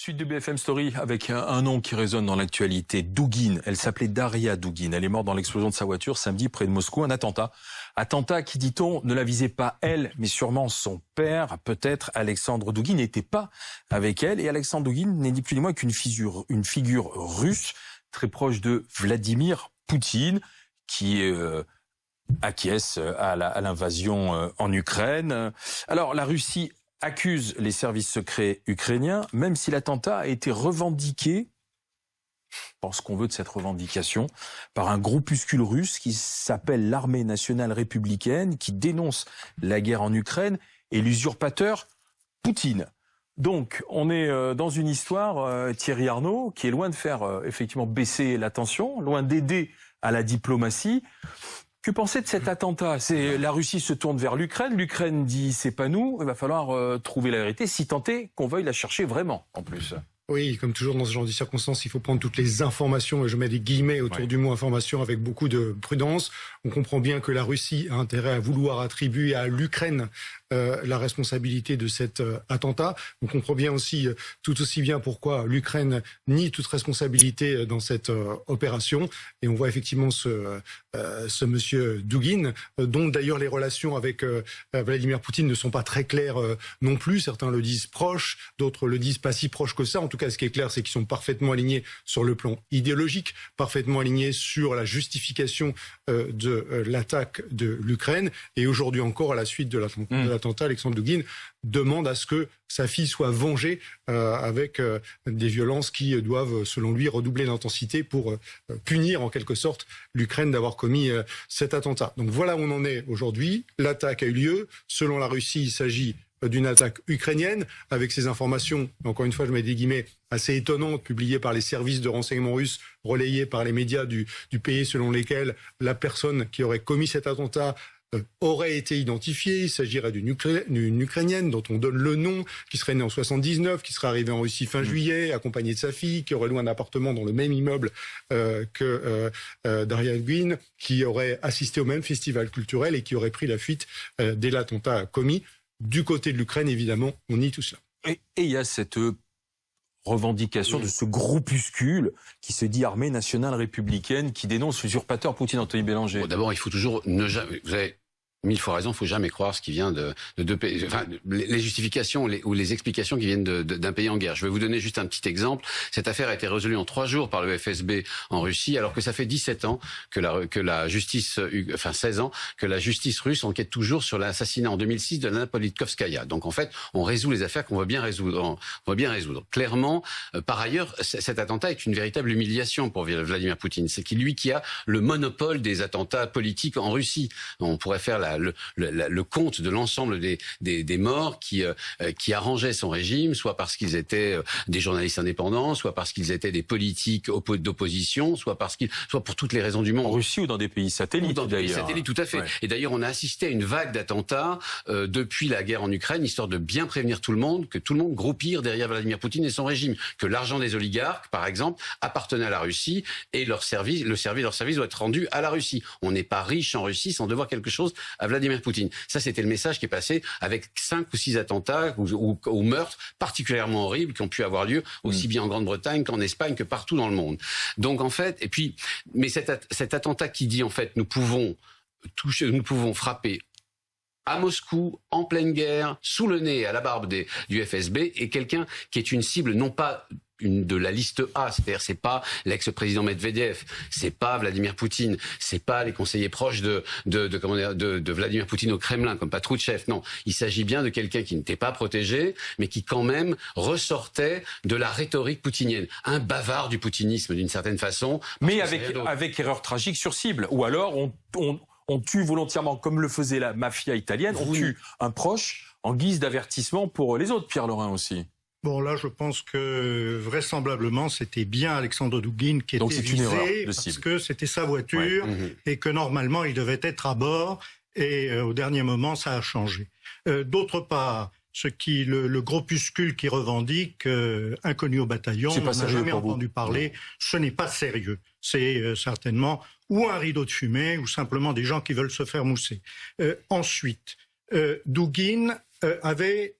Suite de BFM Story avec un nom qui résonne dans l'actualité, Douguine. Elle s'appelait Daria Douguine. Elle est morte dans l'explosion de sa voiture samedi près de Moscou, un attentat. Attentat qui, dit-on, ne la visait pas elle, mais sûrement son père, peut-être Alexandre Douguine, n'était pas avec elle. Et Alexandre Douguine n'est ni plus ni moins qu'une figure russe très proche de Vladimir Poutine, qui acquiesce à l'invasion en Ukraine. Alors, la Russie accuse les services secrets ukrainiens, même si l'attentat a été revendiqué, je pense qu'on veut de cette revendication, par un groupuscule russe qui s'appelle l'Armée nationale républicaine, qui dénonce la guerre en Ukraine et l'usurpateur Poutine. Donc, on est dans une histoire, Thierry Arnaud, qui est loin de faire effectivement baisser la tension, loin d'aider à la diplomatie. Que penser de cet attentat? La Russie se tourne vers l'Ukraine. L'Ukraine dit c'est pas nous. Il va falloir trouver la vérité, si tant est qu'on veuille la chercher vraiment, en plus. Oui, comme toujours dans ce genre de circonstances, il faut prendre toutes les informations, et je mets des guillemets autour du mot information avec beaucoup de prudence. On comprend bien que la Russie a intérêt à vouloir attribuer à l'Ukraine la responsabilité de cet attentat. On comprend bien aussi, tout aussi bien pourquoi l'Ukraine nie toute responsabilité dans cette opération. Et on voit effectivement ce monsieur Douguine, dont d'ailleurs les relations avec Vladimir Poutine ne sont pas très claires non plus. Certains le disent proche, d'autres le disent pas si proche que ça. En tout cas, ce qui est clair, c'est qu'ils sont parfaitement alignés sur le plan idéologique, parfaitement alignés sur la justification de l'attaque de l'Ukraine. Et aujourd'hui encore, à la suite de l'attentat, Alexandre Douguine demande à ce que sa fille soit vengée avec des violences qui doivent, selon lui, redoubler d'intensité pour punir en quelque sorte l'Ukraine d'avoir commis cet attentat. Donc voilà où on en est aujourd'hui. L'attaque a eu lieu. Selon la Russie, il s'agit d'une attaque ukrainienne, avec ces informations, encore une fois je mets des guillemets, assez étonnantes, publiées par les services de renseignement russes, relayées par les médias du pays, selon lesquels la personne qui aurait commis cet attentat aurait été identifiée. Il s'agirait d'une Ukrainienne dont on donne le nom, qui serait née en 79, qui serait arrivée en Russie fin juillet, accompagnée de sa fille, qui aurait loué un appartement dans le même immeuble que Daria Douguine, qui aurait assisté au même festival culturel et qui aurait pris la fuite dès l'attentat commis. Du côté de l'Ukraine, évidemment, on nie tout cela. Et il y a cette revendication de ce groupuscule qui se dit Armée nationale républicaine, qui dénonce l'usurpateur Poutine. Anthony Bélanger. Bon, d'abord, il faut toujours ne jamais... Vous avez 1000 fois raison, il faut jamais croire ce qui vient de deux pays, enfin, les justifications ou les explications qui viennent d'un pays en guerre. Je vais vous donner juste un petit exemple. Cette affaire a été résolue en 3 jours par le FSB en Russie, alors que ça fait 17 ans que la justice, enfin 16 ans, que la justice russe enquête toujours sur l'assassinat en 2006 de Lana Politkovskaya. Donc en fait, on résout les affaires qu'on veut bien résoudre. Clairement, par ailleurs, cet attentat est une véritable humiliation pour Vladimir Poutine. C'est lui qui a le monopole des attentats politiques en Russie. On pourrait faire le compte de l'ensemble des morts qui arrangeaient son régime, soit parce qu'ils étaient des journalistes indépendants, soit parce qu'ils étaient des politiques d'opposition, soit pour toutes les raisons du monde. En Russie ou dans des pays satellites, d'ailleurs. Dans des pays satellites, tout à fait. Ouais. Et d'ailleurs, on a assisté à une vague d'attentats depuis la guerre en Ukraine, histoire de bien prévenir tout le monde, que tout le monde groupire derrière Vladimir Poutine et son régime, que l'argent des oligarques, par exemple, appartenait à la Russie et leur service doit être rendu à la Russie. On n'est pas riche en Russie sans devoir quelque chose à Vladimir Poutine. Ça, c'était le message qui est passé avec 5 ou 6 attentats ou meurtres particulièrement horribles qui ont pu avoir lieu aussi bien en Grande-Bretagne qu'en Espagne que partout dans le monde. Donc en fait, mais cet attentat qui dit en fait nous pouvons frapper à Moscou, en pleine guerre, sous le nez, à la barbe du FSB, et quelqu'un qui est une cible non pas de la liste A, c'est-à-dire c'est pas l'ex-président Medvedev, c'est pas Vladimir Poutine, c'est pas les conseillers proches de Vladimir Poutine au Kremlin comme Patrouchev. Non, il s'agit bien de quelqu'un qui n'était pas protégé, mais qui quand même ressortait de la rhétorique poutinienne, un bavard du poutinisme d'une certaine façon. Mais avec erreur tragique sur cible, ou alors on tue volontairement, comme le faisait la mafia italienne, on tue un proche en guise d'avertissement pour les autres, Pierre Lorrain aussi. Bon, là, je pense que vraisemblablement, c'était bien Alexandre Douguine qui était visé parce que c'était sa voiture et que normalement, il devait être à bord et au dernier moment, ça a changé. D'autre part, le groupuscule qui revendique inconnu au bataillon, on n'a jamais entendu parler, ce n'est pas sérieux. C'est certainement ou un rideau de fumée ou simplement des gens qui veulent se faire mousser. Ensuite, Douguine avait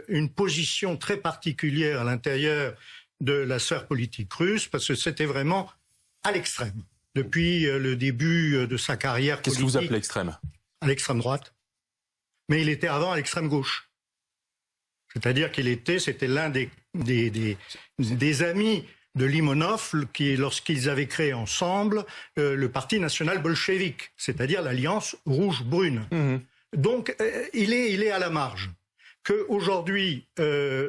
une position très particulière à l'intérieur de la sphère politique russe, parce que c'était vraiment à l'extrême. Depuis le début de sa carrière politique. Qu'est-ce que vous appelez extrême? À l'extrême droite. Mais il était avant à l'extrême gauche. C'est-à-dire c'était l'un des amis de Limonov, qui, lorsqu'ils avaient créé ensemble le Parti national bolchevique, c'est-à-dire l'Alliance rouge-brune. Mmh. Donc, il est à la marge. Qu'aujourd'hui,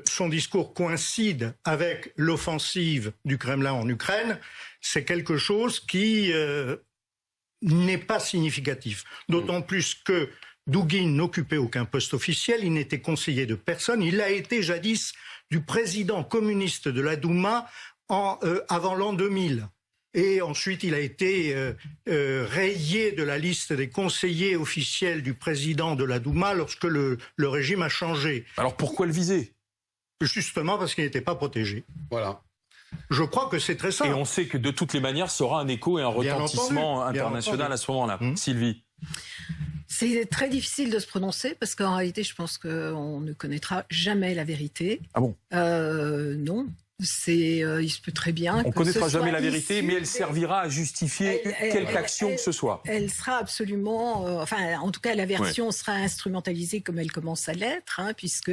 son discours coïncide avec l'offensive du Kremlin en Ukraine, c'est quelque chose qui n'est pas significatif. D'autant plus que Douguine n'occupait aucun poste officiel, il n'était conseiller de personne, il a été jadis du président communiste de la Douma avant l'an 2000. Et ensuite, il a été rayé de la liste des conseillers officiels du président de la Douma lorsque le régime a changé. Alors pourquoi le viser? Justement parce qu'il n'était pas protégé. Voilà. Je crois que c'est très simple. Et on sait que de toutes les manières, ça aura un écho et un retentissement international à ce moment-là. Sylvie? C'est très difficile de se prononcer parce qu'en réalité, je pense qu'on ne connaîtra jamais la vérité. Ah bon? Non. Il se peut très bien. On ne connaîtra jamais la vérité, mais elle servira à justifier quelque action que ce soit. Elle sera absolument, en tout cas, la version sera instrumentalisée comme elle commence à l'être, puisque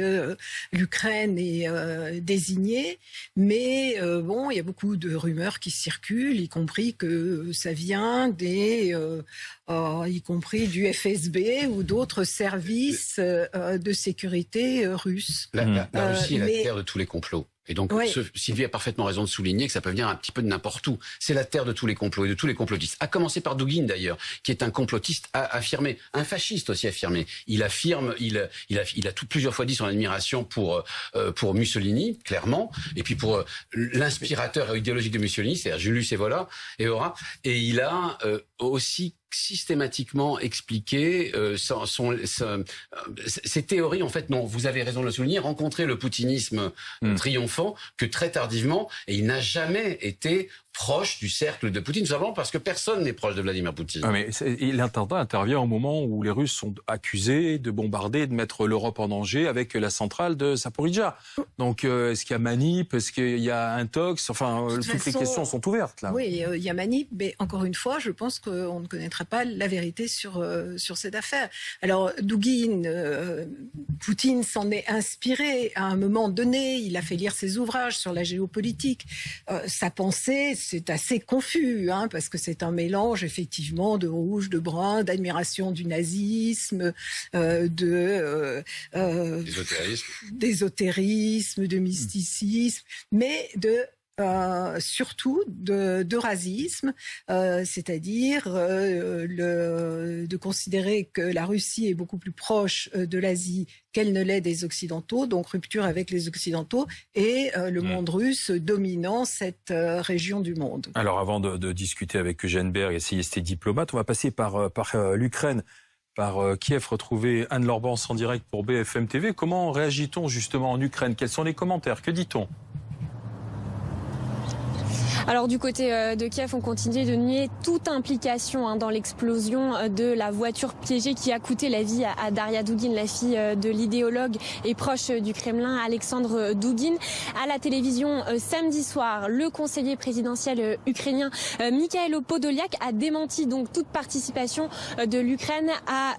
l'Ukraine est désignée. Mais il y a beaucoup de rumeurs qui circulent, y compris que ça vient y compris du FSB ou d'autres services de sécurité russes. La Russie est la terre de tous les complots. Et donc, Sylvie a parfaitement raison de souligner que ça peut venir un petit peu de n'importe où. C'est la terre de tous les complots et de tous les complotistes. À commencer par Douguine, d'ailleurs, qui est un complotiste affirmé, un fasciste aussi affirmé. Il affirme, il a plusieurs fois dit son admiration pour Mussolini, clairement, et puis pour l'inspirateur idéologique de Mussolini, c'est-à-dire Julius Evola, et il a aussi systématiquement expliqué ces théories. En fait, non, vous avez raison de le souligner, rencontrer le poutinisme triomphant que très tardivement, et il n'a jamais été proche du cercle de Poutine, tout simplement parce que personne n'est proche de Vladimir Poutine. Ah, mais l'attentat intervient au moment où les Russes sont accusés de bombarder, de mettre l'Europe en danger avec la centrale de Zaporijia. Donc, est-ce qu'il y a manip? Est-ce qu'il y a intox? Enfin, toutes les questions sont ouvertes, là. Oui, il y a manip, mais encore une fois, je pense qu'on ne connaîtra pas la vérité sur cette affaire. Alors, Douguine, Poutine s'en est inspiré à un moment donné. Il a fait lire ses ouvrages sur la géopolitique. Sa pensée, c'est assez confus, parce que c'est un mélange effectivement de rouge, de brun, d'admiration du nazisme, d'ésotérisme, de mysticisme, mais surtout d'eurasisme, c'est-à-dire de considérer que la Russie est beaucoup plus proche de l'Asie qu'elle ne l'est des Occidentaux, donc rupture avec les Occidentaux et le monde russe dominant cette région du monde. Alors avant de discuter avec Eugène Berg, essayiste et diplomate, on va passer par l'Ukraine, par Kiev, retrouver Anne Lorbance en direct pour BFM TV. Comment réagit-on justement en Ukraine? Quels sont les commentaires? Que dit-on? Alors du côté de Kiev, on continue de nier toute implication dans l'explosion de la voiture piégée qui a coûté la vie à Daria Douguine, la fille de l'idéologue et proche du Kremlin Alexandre Douguine. À la télévision samedi soir, le conseiller présidentiel ukrainien Mikhailo Podolyak a démenti donc toute participation de l'Ukraine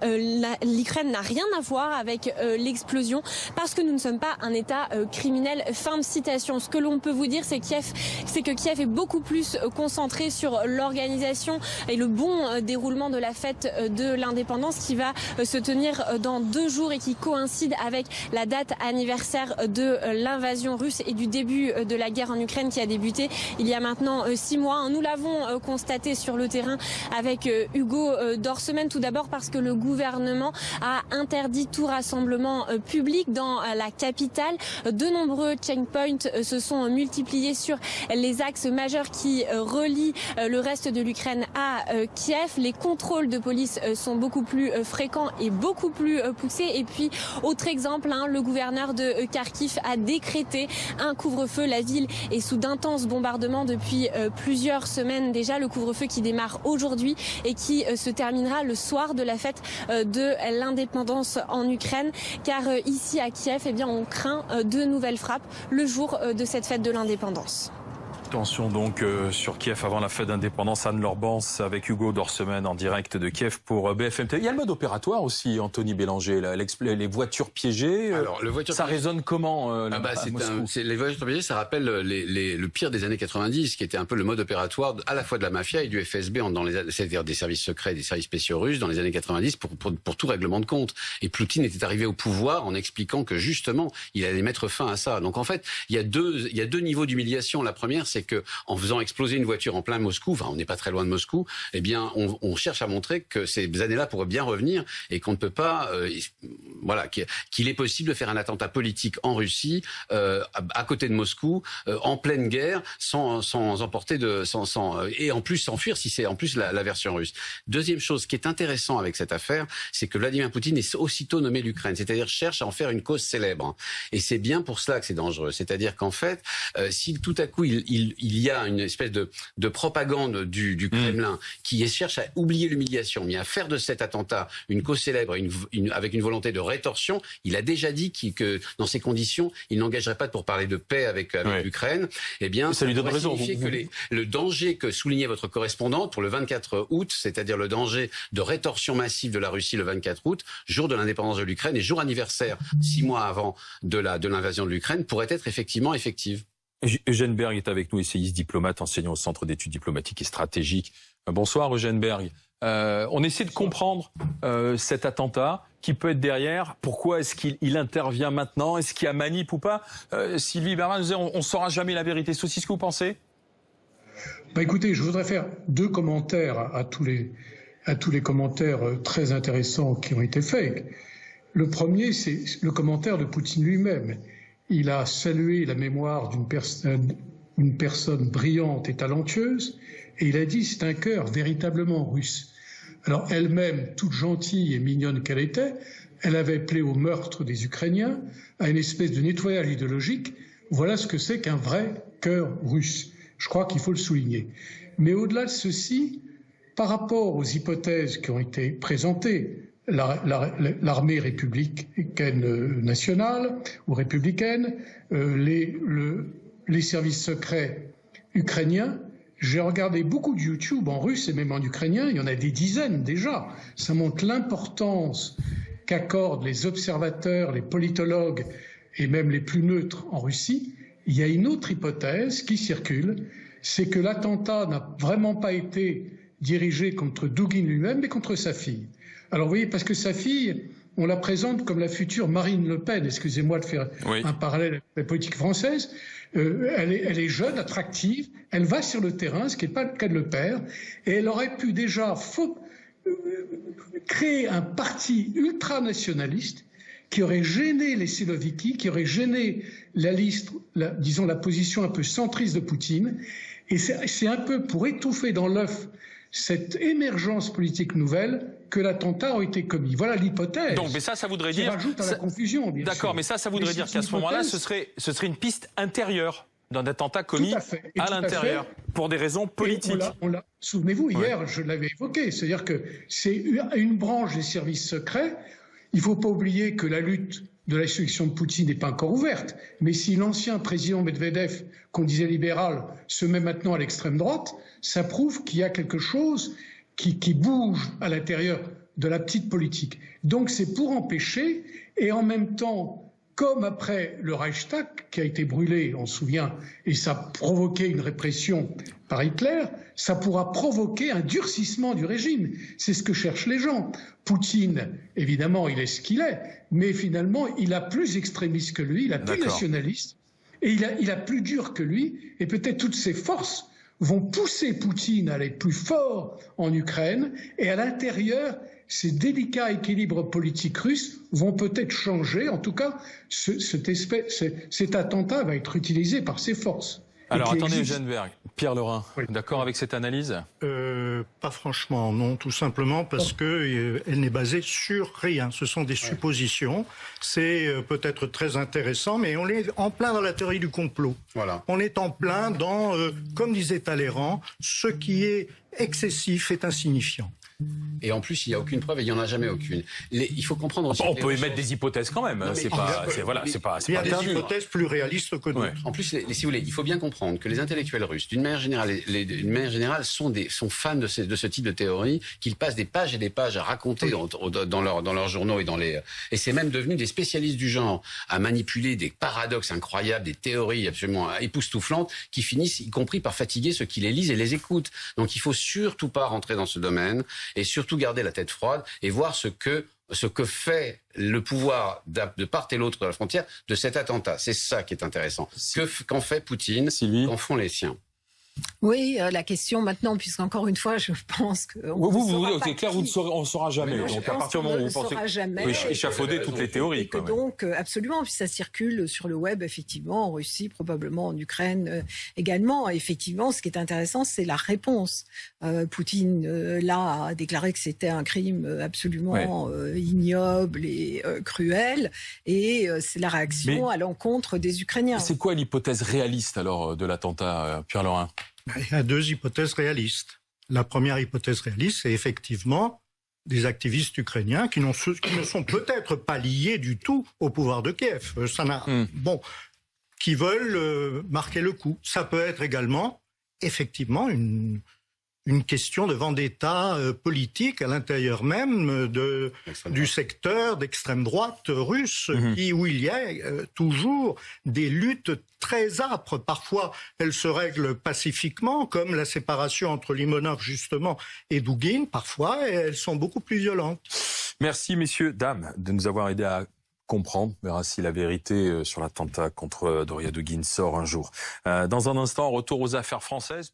l'Ukraine n'a rien à voir avec l'explosion parce que nous ne sommes pas un État criminel. Fin de citation. Ce que l'on peut vous dire, c'est que Kiev est beaucoup plus concentré sur l'organisation et le bon déroulement de la fête de l'indépendance qui va se tenir dans 2 jours et qui coïncide avec la date anniversaire de l'invasion russe et du début de la guerre en Ukraine qui a débuté il y a maintenant 6 mois. Nous l'avons constaté sur le terrain avec Hugo Dorsemen, tout d'abord parce que le gouvernement a interdit tout rassemblement public dans la capitale. De nombreux checkpoints se sont multipliés sur les axes majeurs majeur qui relie le reste de l'Ukraine à Kiev. Les contrôles de police sont beaucoup plus fréquents et beaucoup plus poussés. Et puis, autre exemple, le gouverneur de Kharkiv a décrété un couvre-feu. La ville est sous d'intenses bombardements depuis plusieurs semaines déjà. Le couvre-feu qui démarre aujourd'hui et qui se terminera le soir de la fête de l'indépendance en Ukraine. Car ici à Kiev, eh bien, on craint de nouvelles frappes le jour de cette fête de l'indépendance. Tension donc sur Kiev avant la fête d'indépendance. Anne Lorbans avec Hugo Dorsemen en direct de Kiev pour BFM TV. Il y a le mode opératoire aussi, Anthony Bélanger, là, les voitures piégées. Alors, ça résonne comment les voitures piégées, ça rappelle le pire des années 90, qui était un peu le mode opératoire à la fois de la mafia et du FSB, c'est-à-dire des services secrets, des services spéciaux russes dans les années 90 pour tout règlement de compte. Et Poutine était arrivé au pouvoir en expliquant que justement, il allait mettre fin à ça. Donc en fait, il y a deux niveaux d'humiliation. La première, c'est que en faisant exploser une voiture en plein Moscou, enfin on n'est pas très loin de Moscou, eh bien on cherche à montrer que ces années-là pourraient bien revenir et qu'on ne peut pas, qu'il est possible de faire un attentat politique en Russie, à côté de Moscou, en pleine guerre, sans emporter et en plus s'enfuir si c'est en plus la version russe. Deuxième chose qui est intéressant avec cette affaire, c'est que Vladimir Poutine est aussitôt nommé l'Ukraine, c'est-à-dire cherche à en faire une cause célèbre. Et c'est bien pour cela que c'est dangereux. C'est-à-dire qu'en fait, si tout à coup il y a une espèce de propagande du Kremlin qui cherche à oublier l'humiliation, mais à faire de cet attentat une cause célèbre, avec une volonté de rétorsion, il a déjà dit que dans ces conditions, il n'engagerait pas pour parler de paix avec l'Ukraine. Eh bien, ça lui donne raison. Le danger que soulignait votre correspondante pour le 24 août, c'est-à-dire le danger de rétorsion massive de la Russie le 24 août, jour de l'indépendance de l'Ukraine et jour anniversaire, 6 mois avant de l'invasion de l'Ukraine, pourrait être effective. Eugène Berg est avec nous, essayiste diplomate, enseignant au Centre d'études diplomatiques et stratégiques. Bonsoir Eugène Berg. On essaie de comprendre cet attentat qui peut être derrière. Pourquoi est-ce qu'il intervient maintenant? Est-ce qu'il y a manip ou pas? Sylvie Berman nous disait on ne saura jamais la vérité. C'est aussi ce que vous pensez? Écoutez, je voudrais faire 2 commentaires à tous les commentaires très intéressants qui ont été faits. Le premier, c'est le commentaire de Poutine lui-même. Il a salué la mémoire d'une personne brillante et talentueuse, et il a dit c'est un cœur véritablement russe. Alors elle-même, toute gentille et mignonne qu'elle était, elle avait appelé au meurtre des Ukrainiens, à une espèce de nettoyage idéologique. Voilà ce que c'est qu'un vrai cœur russe. Je crois qu'il faut le souligner. Mais au-delà de ceci, par rapport aux hypothèses qui ont été présentées, l'armée républicaine nationale ou républicaine, les services secrets ukrainiens. J'ai regardé beaucoup de YouTube en russe et même en ukrainien, il y en a des dizaines déjà. Ça montre l'importance qu'accordent les observateurs, les politologues et même les plus neutres en Russie. Il y a une autre hypothèse qui circule, c'est que l'attentat n'a vraiment pas été dirigé contre Douguin lui-même, mais contre sa fille. Alors vous voyez, parce que sa fille, on la présente comme la future Marine Le Pen, excusez-moi de faire un parallèle avec la politique française, elle est jeune, attractive, elle va sur le terrain, ce qui n'est pas le cas de le père, et elle aurait pu déjà créer un parti ultranationaliste qui aurait gêné les Siloviki, qui aurait gêné la position un peu centriste de Poutine, et c'est un peu pour étouffer dans l'œuf cette émergence politique nouvelle que l'attentat a été commis. Voilà l'hypothèse. Donc, mais ça voudrait dire... rajoute à la confusion, bien sûr. D'accord, mais ça voudrait dire qu'à ce moment-là, ce serait une piste intérieure d'un attentat commis à l'intérieur, pour des raisons politiques. Souvenez-vous, hier, je l'avais évoqué, c'est-à-dire que c'est une branche des services secrets. Il ne faut pas oublier que la lutte de la sélection de Poutine n'est pas encore ouverte. Mais si l'ancien président Medvedev, qu'on disait libéral, se met maintenant à l'extrême droite, ça prouve qu'il y a quelque chose qui bouge à l'intérieur de la petite politique. Donc c'est pour empêcher, et en même temps, comme après le Reichstag, qui a été brûlé, on se souvient, et ça a provoqué une répression par Hitler, ça pourra provoquer un durcissement du régime. C'est ce que cherchent les gens. Poutine, évidemment, il est ce qu'il est, mais finalement, il a plus extrémiste que lui, il a plus nationaliste, et il a plus dur que lui, et peut-être toutes ses forces vont pousser Poutine à aller plus fort en Ukraine, et à l'intérieur, ces délicats équilibres politiques russes vont peut-être changer. En tout cas, cet attentat va être utilisé par ces forces. Alors attendez, Eugène Berg, Pierre Lerin, d'accord avec cette analyse? Pas franchement, non, tout simplement parce que elle n'est basée sur rien. Ce sont des suppositions. C'est peut-être très intéressant, mais on est en plein dans la théorie du complot. Voilà. On est en plein dans, comme disait Talleyrand, ce qui est excessif est insignifiant. Et en plus, il n'y a aucune preuve et il n'y en a jamais aucune. Il faut comprendre aussi. On peut émettre des hypothèses quand même. C'est pas il y a des hypothèses plus réalistes que d'autres. En plus, si vous voulez, il faut bien comprendre que les intellectuels russes, d'une manière générale, sont fans de ce type de théorie, qu'ils passent des pages et des pages à raconter dans leurs journaux et c'est même devenu des spécialistes du genre à manipuler des paradoxes incroyables, des théories absolument époustouflantes qui finissent, y compris par fatiguer ceux qui les lisent et les écoutent. Donc, il faut surtout pas rentrer dans ce domaine. Et surtout garder la tête froide et voir ce que fait le pouvoir de part et l'autre de la frontière de cet attentat. C'est ça qui est intéressant. Qu'en fait Poutine, qu'en font les siens? Oui, la question maintenant, puisqu'encore une fois, je pense que... on ne saura jamais. Donc, à partir du moment où vous pensez échafauder toutes les théories. Donc, absolument, puis ça circule sur le web, effectivement, en Russie, probablement en Ukraine également. Effectivement, ce qui est intéressant, c'est la réponse. Poutine, là, a déclaré que c'était un crime absolument ignoble et cruel. Et c'est la réaction à l'encontre des Ukrainiens. C'est quoi l'hypothèse réaliste, alors, de l'attentat, Pierre Lerin? Il y a deux hypothèses réalistes. La première hypothèse réaliste, c'est effectivement des activistes ukrainiens qui ne sont peut-être pas liés du tout au pouvoir de Kiev. Qui veulent marquer le coup. Ça peut être également, effectivement, une question de vendetta politique à l'intérieur même du secteur d'extrême droite russe, où il y a toujours des luttes très âpres. Parfois, elles se règlent pacifiquement, comme la séparation entre Limonov, justement, et Douguine. Parfois, elles sont beaucoup plus violentes. Merci, messieurs, dames, de nous avoir aidés à comprendre. On verra si la vérité sur l'attentat contre Daria Dugin sort un jour. Dans un instant, retour aux affaires françaises.